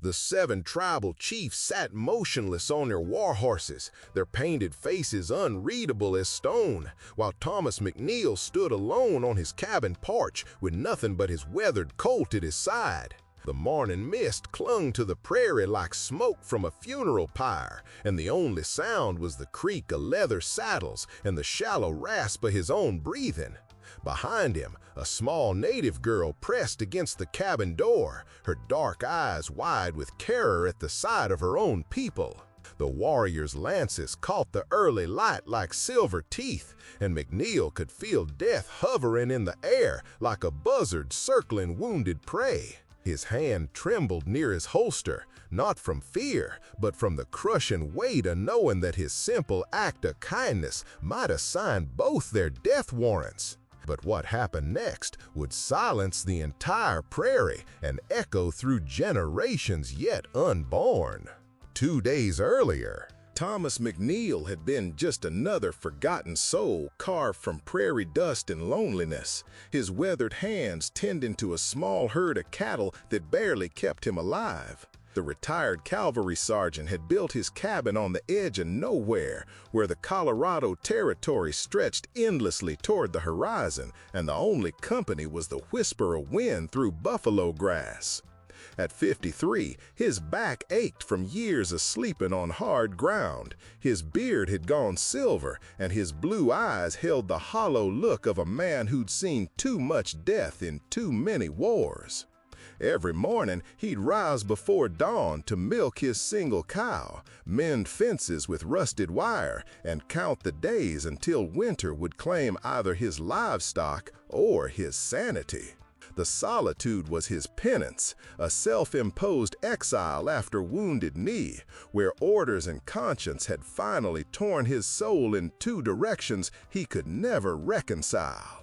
The 7 tribal chiefs sat motionless on their war horses, their painted faces unreadable as stone, while Thomas McNeil stood alone on his cabin porch with nothing but his weathered colt at his side. The morning mist clung to the prairie like smoke from a funeral pyre, and the only sound was the creak of leather saddles and the shallow rasp of his own breathing. Behind him, a small native girl pressed against the cabin door, her dark eyes wide with terror at the sight of her own people. The warriors' lances caught the early light like silver teeth, and McNeil could feel death hovering in the air like a buzzard circling wounded prey. His hand trembled near his holster, not from fear, but from the crushing weight of knowing that his simple act of kindness might assign both their death warrants. But what happened next would silence the entire prairie and echo through generations yet unborn. 2 days earlier, Thomas McNeil had been just another forgotten soul carved from prairie dust and loneliness, his weathered hands tending to a small herd of cattle that barely kept him alive. The retired cavalry sergeant had built his cabin on the edge of nowhere, where the Colorado Territory stretched endlessly toward the horizon, and the only company was the whisper of wind through buffalo grass. At 53, his back ached from years of sleeping on hard ground. His beard had gone silver, and his blue eyes held the hollow look of a man who'd seen too much death in too many wars. Every morning, he'd rise before dawn to milk his single cow, mend fences with rusted wire, and count the days until winter would claim either his livestock or his sanity. The solitude was his penance, a self-imposed exile after Wounded Knee, where orders and conscience had finally torn his soul in 2 directions he could never reconcile.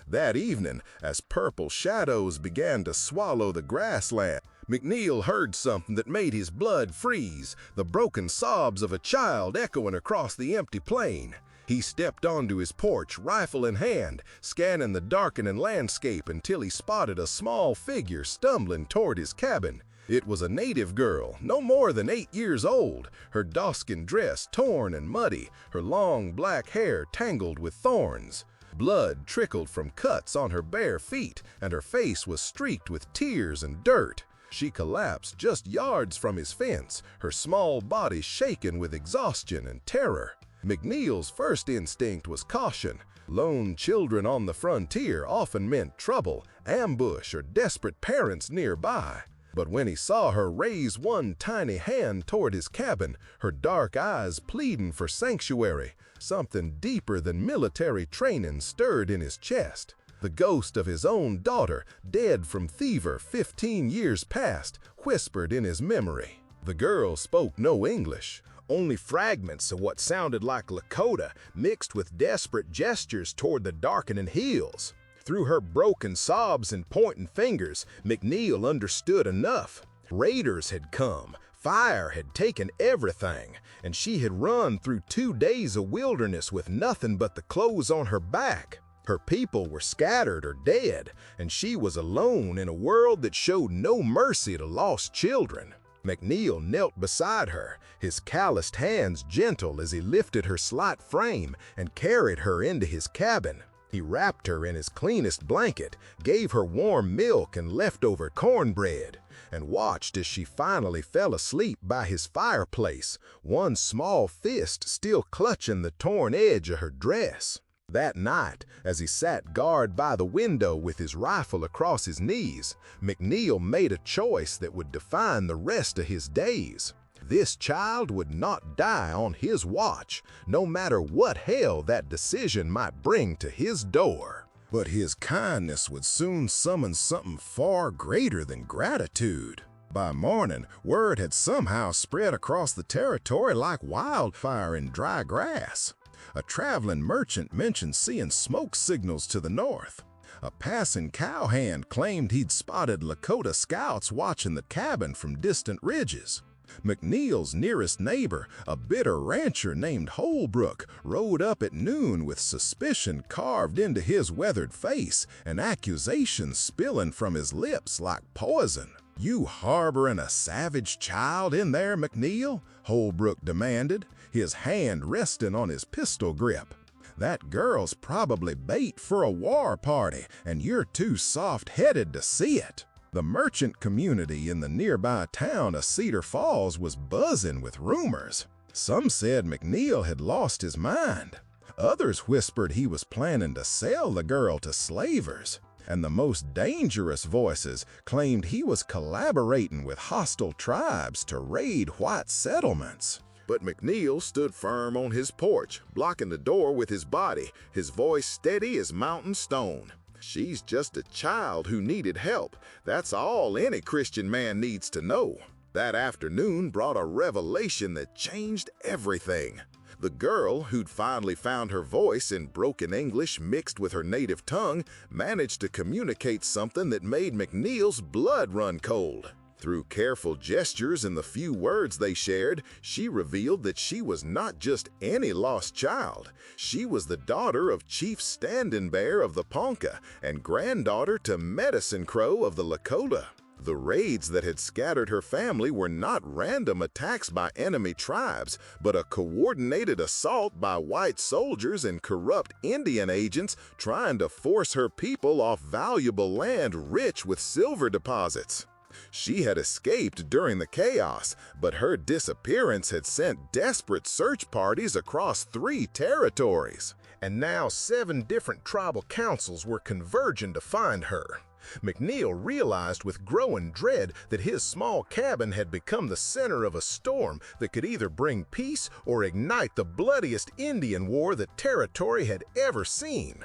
That evening, as purple shadows began to swallow the grassland, McNeil heard something that made his blood freeze, the broken sobs of a child echoing across the empty plain. He stepped onto his porch, rifle in hand, scanning the darkening landscape until he spotted a small figure stumbling toward his cabin. It was a native girl, no more than 8 years old, her duskin dress torn and muddy, her long black hair tangled with thorns. Blood trickled from cuts on her bare feet, and her face was streaked with tears and dirt. She collapsed just yards from his fence, her small body shaken with exhaustion and terror. McNeil's first instinct was caution. Lone children on the frontier often meant trouble, ambush, or desperate parents nearby. But when he saw her raise one tiny hand toward his cabin, her dark eyes pleading for sanctuary, something deeper than military training stirred in his chest. The ghost of his own daughter, dead from fever 15 years past, whispered in his memory. The girl spoke no English, only fragments of what sounded like Lakota mixed with desperate gestures toward the darkening hills. Through her broken sobs and pointing fingers, McNeil understood enough. Raiders had come, fire had taken everything, and she had run through 2 days of wilderness with nothing but the clothes on her back. Her people were scattered or dead, and she was alone in a world that showed no mercy to lost children. McNeil knelt beside her, his calloused hands gentle as he lifted her slight frame and carried her into his cabin. He wrapped her in his cleanest blanket, gave her warm milk and leftover cornbread, and watched as she finally fell asleep by his fireplace, one small fist still clutching the torn edge of her dress. That night, as he sat guard by the window with his rifle across his knees, McNeil made a choice that would define the rest of his days. This child would not die on his watch, no matter what hell that decision might bring to his door. But his kindness would soon summon something far greater than gratitude. By morning, word had somehow spread across the territory like wildfire in dry grass. A traveling merchant mentioned seeing smoke signals to the north. A passing cowhand claimed he'd spotted Lakota scouts watching the cabin from distant ridges. McNeil's nearest neighbor, a bitter rancher named Holbrook, rode up at noon with suspicion carved into his weathered face and accusations spilling from his lips like poison. "You harboring a savage child in there, McNeil?" Holbrook demanded, his hand resting on his pistol grip. "That girl's probably bait for a war party, and you're too soft-headed to see it." The merchant community in the nearby town of Cedar Falls was buzzing with rumors. Some said McNeil had lost his mind. Others whispered he was planning to sell the girl to slavers. And the most dangerous voices claimed he was collaborating with hostile tribes to raid white settlements. But McNeil stood firm on his porch, blocking the door with his body, his voice steady as mountain stone. "She's just a child who needed help. That's all any Christian man needs to know." That afternoon brought a revelation that changed everything. The girl, who'd finally found her voice in broken English mixed with her native tongue, managed to communicate something that made McNeil's blood run cold. Through careful gestures and the few words they shared, she revealed that she was not just any lost child. She was the daughter of Chief Standing Bear of the Ponca and granddaughter to Medicine Crow of the Lakota. The raids that had scattered her family were not random attacks by enemy tribes, but a coordinated assault by white soldiers and corrupt Indian agents trying to force her people off valuable land rich with silver deposits. She had escaped during the chaos, but her disappearance had sent desperate search parties across 3 territories. And now 7 different tribal councils were converging to find her. McNeil realized with growing dread that his small cabin had become the center of a storm that could either bring peace or ignite the bloodiest Indian war the territory had ever seen.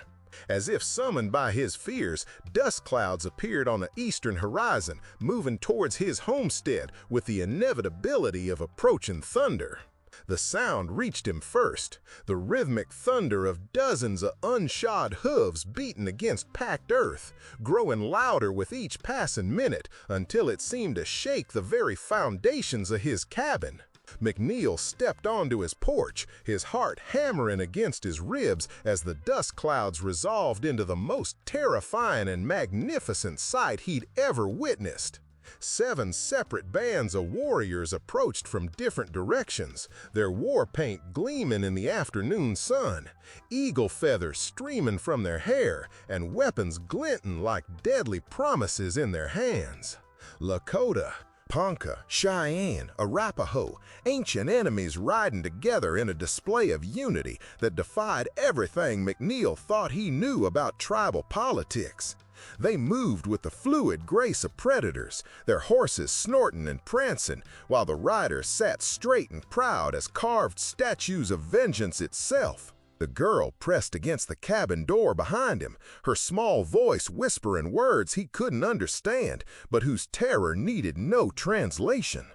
As if summoned by his fears, dust clouds appeared on the eastern horizon, moving towards his homestead with the inevitability of approaching thunder. The sound reached him first, the rhythmic thunder of dozens of unshod hooves beating against packed earth, growing louder with each passing minute until it seemed to shake the very foundations of his cabin. McNeil stepped onto his porch, his heart hammering against his ribs as the dust clouds resolved into the most terrifying and magnificent sight he'd ever witnessed. 7 separate bands of warriors approached from different directions, their war paint gleaming in the afternoon sun, eagle feathers streaming from their hair, and weapons glinting like deadly promises in their hands. Lakota, Ponca, Cheyenne, Arapaho, ancient enemies riding together in a display of unity that defied everything McNeil thought he knew about tribal politics. They moved with the fluid grace of predators, their horses snorting and prancing, while the riders sat straight and proud as carved statues of vengeance itself. The girl pressed against the cabin door behind him, her small voice whispering words he couldn't understand, but whose terror needed no translation.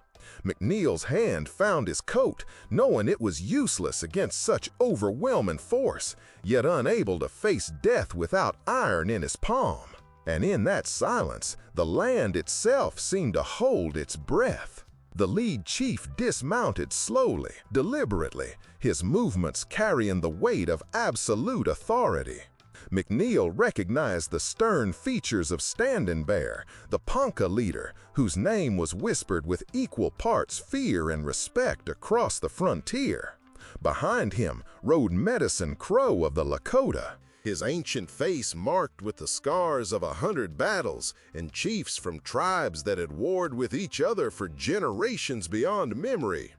McNeil's hand found his coat, knowing it was useless against such overwhelming force, yet unable to face death without iron in his palm. And in that silence, the land itself seemed to hold its breath. The lead chief dismounted slowly, deliberately, his movements carrying the weight of absolute authority. McNeil recognized the stern features of Standing Bear, the Ponca leader, whose name was whispered with equal parts fear and respect across the frontier. Behind him rode Medicine Crow of the Lakota, his ancient face marked with the scars of 100 battles and chiefs from tribes that had warred with each other for generations beyond memory.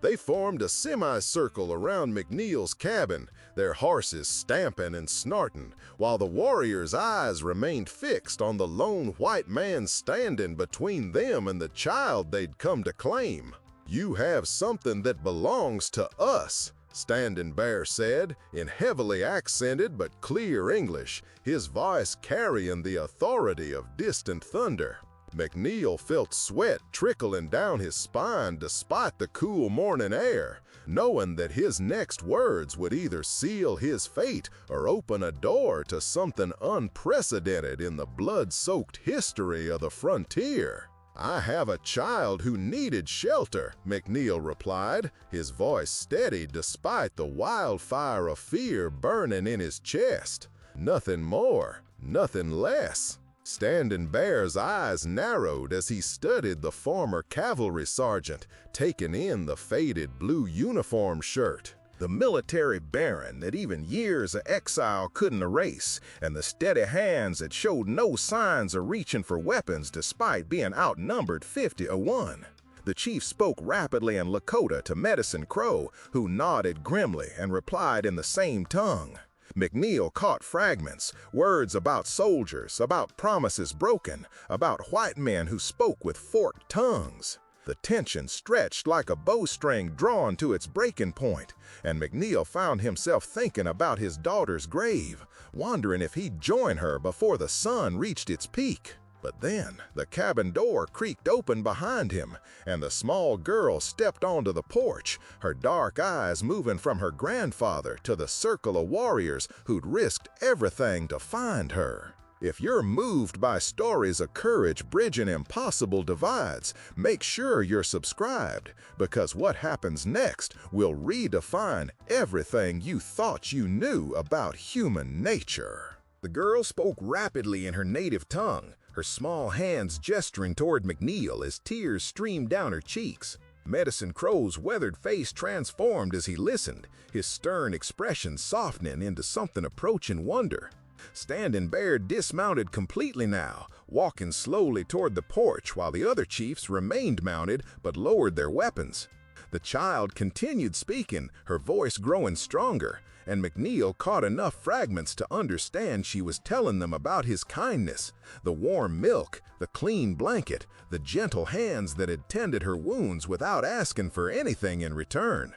They formed a semicircle around McNeil's cabin, their horses stamping and snorting, while the warriors' eyes remained fixed on the lone white man standing between them and the child they'd come to claim. "You have something that belongs to us," Standing Bear said, in heavily accented but clear English, his voice carrying the authority of distant thunder. McNeil felt sweat trickling down his spine despite the cool morning air, knowing that his next words would either seal his fate or open a door to something unprecedented in the blood-soaked history of the frontier. "I have a child who needed shelter," McNeil replied, his voice steady despite the wildfire of fear burning in his chest. "Nothing more, nothing less." Standing Bear's eyes narrowed as he studied the former cavalry sergeant, taking in the faded blue uniform shirt, the military baron that even years of exile couldn't erase, and the steady hands that showed no signs of reaching for weapons despite being outnumbered 50-1. The chief spoke rapidly in Lakota to Medicine Crow, who nodded grimly and replied in the same tongue. McNeil caught fragments, words about soldiers, about promises broken, about white men who spoke with forked tongues. The tension stretched like a bowstring drawn to its breaking point, and McNeil found himself thinking about his daughter's grave, wondering if he'd join her before the sun reached its peak. But then the cabin door creaked open behind him, and the small girl stepped onto the porch, her dark eyes moving from her grandfather to the circle of warriors who'd risked everything to find her. If you're moved by stories of courage bridging impossible divides, make sure you're subscribed, because what happens next will redefine everything you thought you knew about human nature. The girl spoke rapidly in her native tongue, her small hands gesturing toward McNeil as tears streamed down her cheeks. Medicine Crow's weathered face transformed as he listened, his stern expression softening into something approaching wonder. Standing Bear dismounted completely now, walking slowly toward the porch while the other chiefs remained mounted but lowered their weapons. The child continued speaking, her voice growing stronger, and McNeil caught enough fragments to understand she was telling them about his kindness, the warm milk, the clean blanket, the gentle hands that had tended her wounds without asking for anything in return.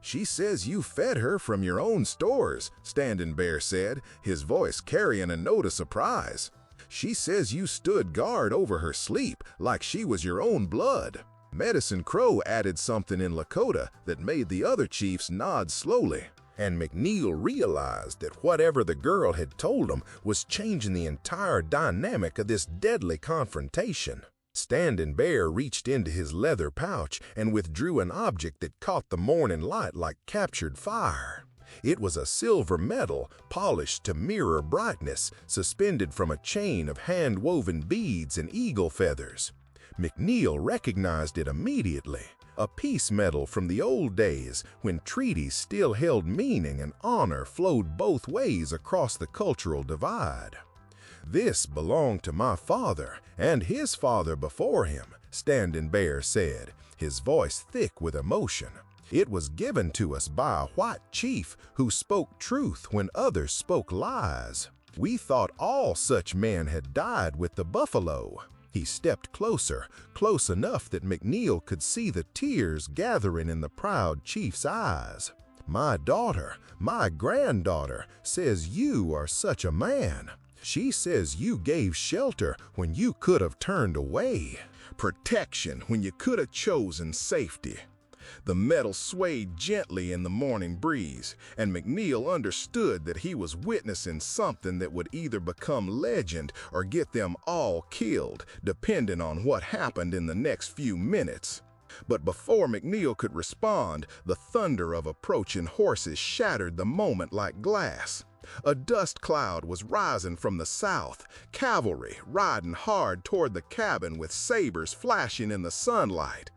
"She says you fed her from your own stores," Standing Bear said, his voice carrying a note of surprise. "She says you stood guard over her sleep like she was your own blood." Medicine Crow added something in Lakota that made the other chiefs nod slowly, and McNeil realized that whatever the girl had told him was changing the entire dynamic of this deadly confrontation. Standing Bear reached into his leather pouch and withdrew an object that caught the morning light like captured fire. It was a silver medal, polished to mirror brightness, suspended from a chain of hand-woven beads and eagle feathers. McNeil recognized it immediately, a peace medal from the old days when treaties still held meaning and honor flowed both ways across the cultural divide. "This belonged to my father and his father before him," Standing Bear said, his voice thick with emotion. "It was given to us by a white chief who spoke truth when others spoke lies. We thought all such men had died with the buffalo." He stepped closer, close enough that McNeil could see the tears gathering in the proud chief's eyes. "My daughter, my granddaughter, says you are such a man. She says you gave shelter when you could have turned away, protection when you could have chosen safety." The metal swayed gently in the morning breeze, and McNeil understood that he was witnessing something that would either become legend or get them all killed, depending on what happened in the next few minutes. But before McNeil could respond, the thunder of approaching horses shattered the moment like glass. A dust cloud was rising from the south, cavalry riding hard toward the cabin with sabers flashing in the sunlight.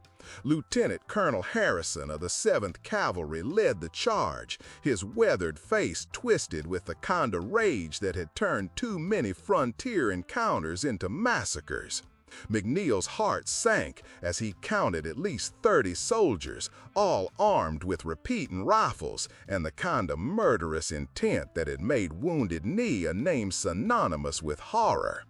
Lieutenant Colonel Harrison of the 7th Cavalry led the charge, his weathered face twisted with the kind of rage that had turned too many frontier encounters into massacres. McNeil's heart sank as he counted at least 30 soldiers, all armed with repeating rifles and the kind of murderous intent that had made Wounded Knee a name synonymous with horror.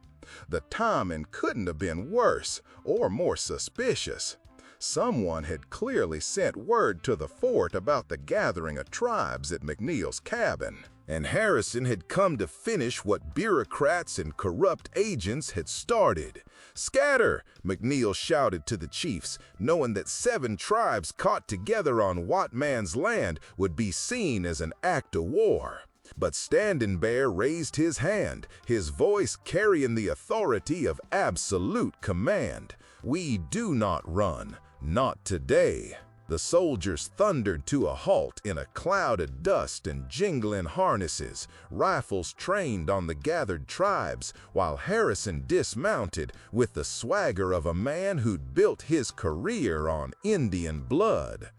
The timing couldn't have been worse or more suspicious. Someone had clearly sent word to the fort about the gathering of tribes at McNeil's cabin, and Harrison had come to finish what bureaucrats and corrupt agents had started. "Scatter!" McNeil shouted to the chiefs, knowing that 7 tribes caught together on white man's land would be seen as an act of war. But Standing Bear raised his hand, his voice carrying the authority of absolute command. "We do not run. Not today." The soldiers thundered to a halt in a cloud of dust and jingling harnesses, rifles trained on the gathered tribes, while Harrison dismounted with the swagger of a man who'd built his career on Indian blood.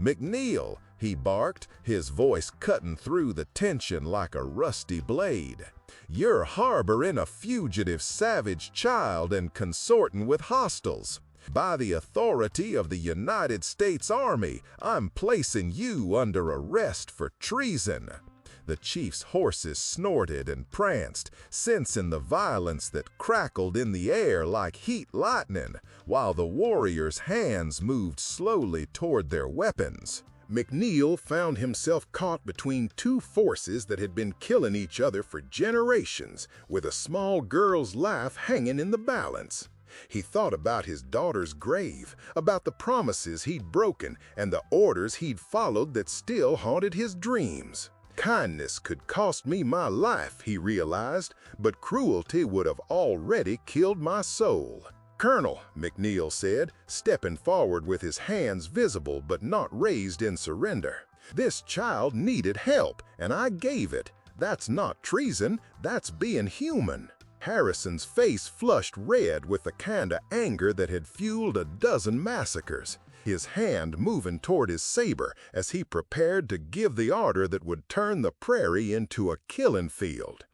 "McNeil," he barked, his voice cutting through the tension like a rusty blade. "You're harboring a fugitive savage child and consorting with hostiles. By the authority of the United States Army, I'm placing you under arrest for treason." The chief's horses snorted and pranced, sensing the violence that crackled in the air like heat lightning, while the warriors' hands moved slowly toward their weapons. McNeil found himself caught between two forces that had been killing each other for generations, with a small girl's life hanging in the balance. He thought about his daughter's grave, about the promises he'd broken and the orders he'd followed that still haunted his dreams. Kindness could cost me my life, he realized, but cruelty would have already killed my soul. "Colonel," McNeil said, stepping forward with his hands visible but not raised in surrender. "This child needed help, and I gave it. That's not treason, that's being human." Harrison's face flushed red with the kind of anger that had fueled a dozen massacres, his hand moving toward his saber as he prepared to give the order that would turn the prairie into a killing field.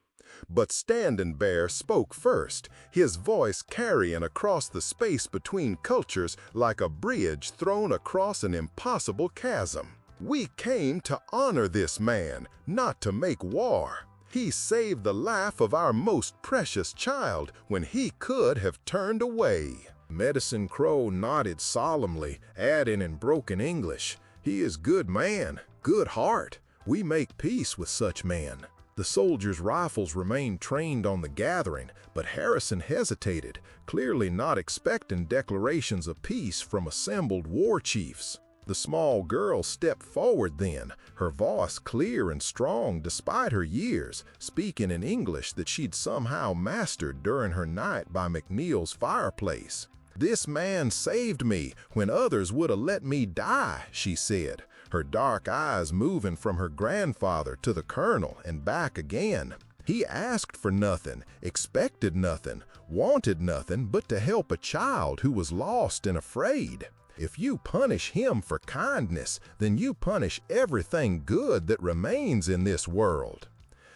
But Standing Bear spoke first, his voice carrying across the space between cultures like a bridge thrown across an impossible chasm. "We came to honor this man, not to make war. He saved the life of our most precious child when he could have turned away." Medicine Crow nodded solemnly, adding in broken English, "He is good man, good heart. We make peace with such men." The soldiers' rifles remained trained on the gathering, but Harrison hesitated, clearly not expecting declarations of peace from assembled war chiefs. The small girl stepped forward then, her voice clear and strong despite her years, speaking in English that she'd somehow mastered during her night by McNeil's fireplace. "This man saved me when others would have let me die," she said, her dark eyes moving from her grandfather to the colonel and back again. "He asked for nothing, expected nothing, wanted nothing but to help a child who was lost and afraid. If you punish him for kindness, then you punish everything good that remains in this world."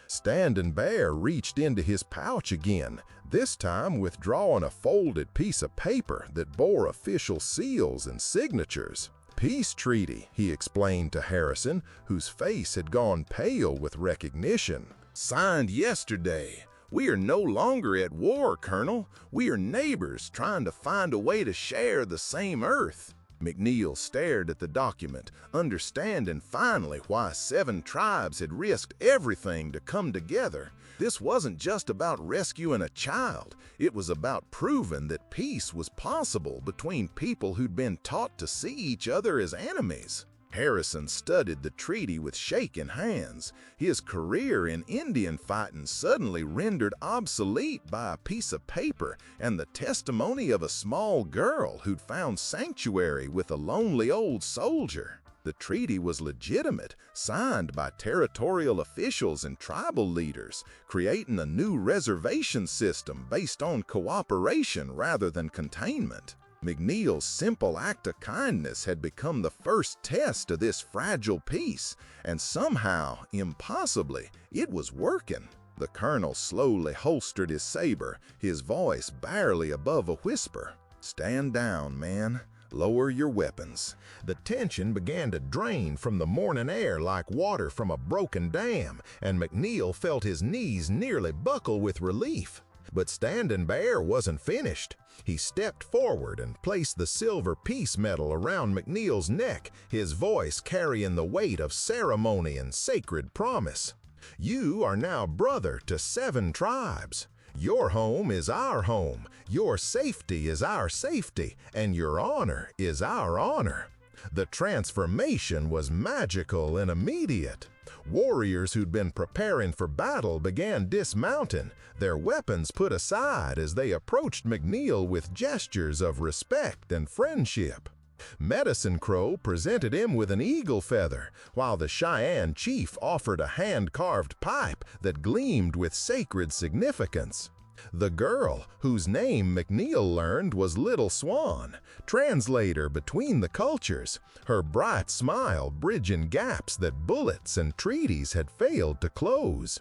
Standing Bear reached into his pouch again, this time withdrawing a folded piece of paper that bore official seals and signatures. "Peace treaty," he explained to Harrison, whose face had gone pale with recognition. "Signed yesterday. We are no longer at war, Colonel. We are neighbors trying to find a way to share the same earth." McNeil stared at the document, understanding finally why 7 tribes had risked everything to come together. This wasn't just about rescuing a child. It was about proving that peace was possible between people who'd been taught to see each other as enemies. Harrison studied the treaty with shaking hands, his career in Indian fighting suddenly rendered obsolete by a piece of paper and the testimony of a small girl who'd found sanctuary with a lonely old soldier. The treaty was legitimate, signed by territorial officials and tribal leaders, creating a new reservation system based on cooperation rather than containment. McNeil's simple act of kindness had become the first test of this fragile peace, and somehow, impossibly, it was working. The colonel slowly holstered his saber, his voice barely above a whisper. "Stand down, man. Lower your weapons." The tension began to drain from the morning air like water from a broken dam, and McNeil felt his knees nearly buckle with relief. But Standing Bear wasn't finished. He stepped forward and placed the silver peace medal around McNeil's neck, his voice carrying the weight of ceremony and sacred promise. "You are now brother to 7 tribes. Your home is our home, your safety is our safety, and your honor is our honor." The transformation was magical and immediate. Warriors who'd been preparing for battle began dismounting, their weapons put aside as they approached McNeil with gestures of respect and friendship. Medicine Crow presented him with an eagle feather, while the Cheyenne chief offered a hand-carved pipe that gleamed with sacred significance. The girl, whose name McNeil learned was Little Swan, translator between the cultures, her bright smile bridging gaps that bullets and treaties had failed to close.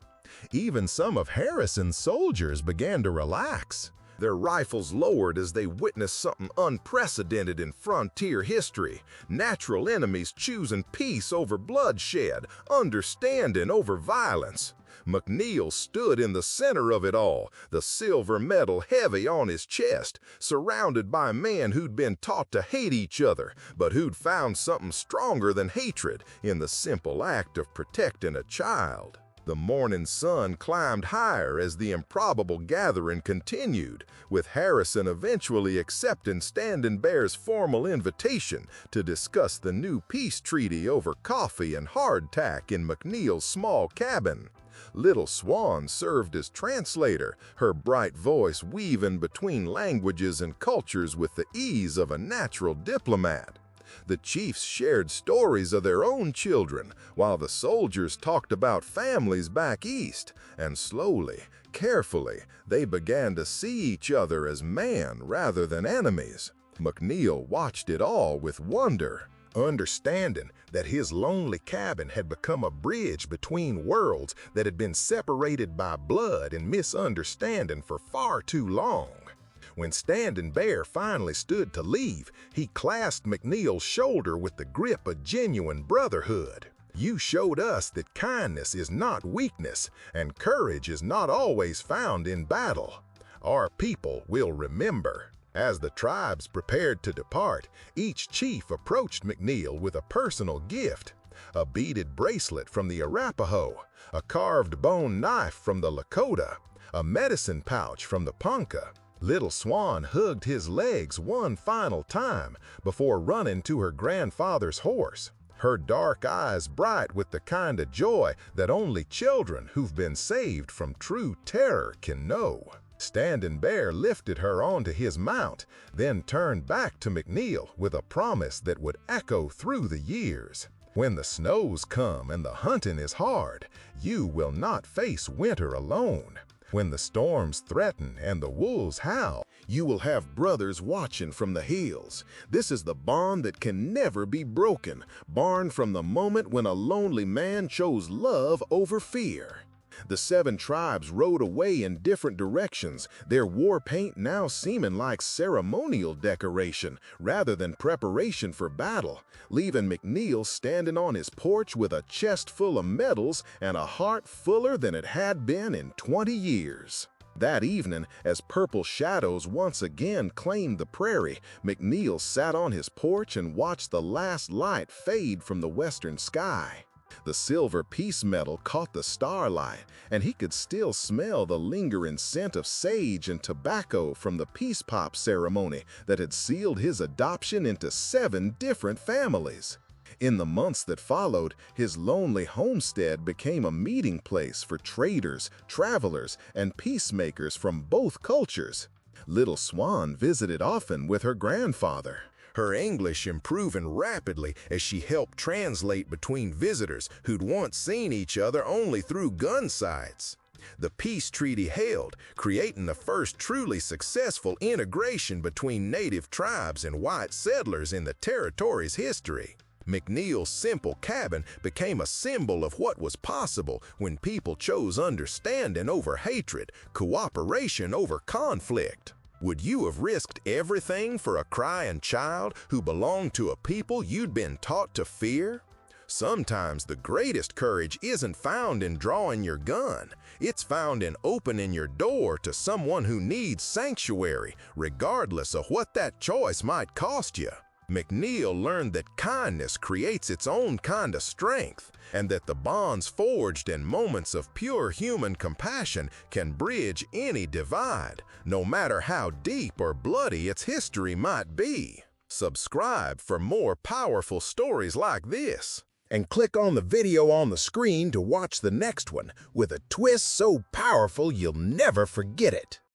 Even some of Harrison's soldiers began to relax, their rifles lowered as they witnessed something unprecedented in frontier history: natural enemies choosing peace over bloodshed, understanding over violence. McNeil stood in the center of it all, the silver medal heavy on his chest, surrounded by men who'd been taught to hate each other, but who'd found something stronger than hatred in the simple act of protecting a child. The morning sun climbed higher as the improbable gathering continued, with Harrison eventually accepting Standing Bear's formal invitation to discuss the new peace treaty over coffee and hardtack in McNeil's small cabin. Little Swan served as translator, her bright voice weaving between languages and cultures with the ease of a natural diplomat. The chiefs shared stories of their own children, while the soldiers talked about families back east, and slowly, carefully, they began to see each other as man rather than enemies. McNeil watched it all with wonder, understanding that his lonely cabin had become a bridge between worlds that had been separated by blood and misunderstanding for far too long. When Standing Bear finally stood to leave, he clasped McNeil's shoulder with the grip of genuine brotherhood. "You showed us that kindness is not weakness, and courage is not always found in battle. Our people will remember." As the tribes prepared to depart, each chief approached McNeil with a personal gift: a beaded bracelet from the Arapaho, a carved bone knife from the Lakota, a medicine pouch from the Ponca. Little Swan hugged his legs one final time before running to her grandfather's horse, her dark eyes bright with the kind of joy that only children who've been saved from true terror can know. Standing Bear lifted her onto his mount, then turned back to McNeil with a promise that would echo through the years. "When the snows come and the hunting is hard, you will not face winter alone. When the storms threaten and the wolves howl, you will have brothers watching from the hills. This is the bond that can never be broken, born from the moment when a lonely man chose love over fear." The 7 tribes rode away in different directions, their war paint now seeming like ceremonial decoration rather than preparation for battle, leaving McNeil standing on his porch with a chest full of medals and a heart fuller than it had been in 20 years. That evening, as purple shadows once again claimed the prairie, McNeil sat on his porch and watched the last light fade from the western sky. The silver peace medal caught the starlight, and he could still smell the lingering scent of sage and tobacco from the peace pop ceremony that had sealed his adoption into 7 different families. In the months that followed, his lonely homestead became a meeting place for traders, travelers, and peacemakers from both cultures. Little Swan visited often with her grandfather, her English improving rapidly as she helped translate between visitors who'd once seen each other only through gun sights. The peace treaty held, creating the first truly successful integration between native tribes and white settlers in the territory's history. McNeil's simple cabin became a symbol of what was possible when people chose understanding over hatred, cooperation over conflict. Would you have risked everything for a crying child who belonged to a people you'd been taught to fear? Sometimes the greatest courage isn't found in drawing your gun. It's found in opening your door to someone who needs sanctuary, regardless of what that choice might cost you. McNeil learned that kindness creates its own kind of strength, and that the bonds forged in moments of pure human compassion can bridge any divide, no matter how deep or bloody its history might be. Subscribe for more powerful stories like this, and click on the video on the screen to watch the next one with a twist so powerful you'll never forget it.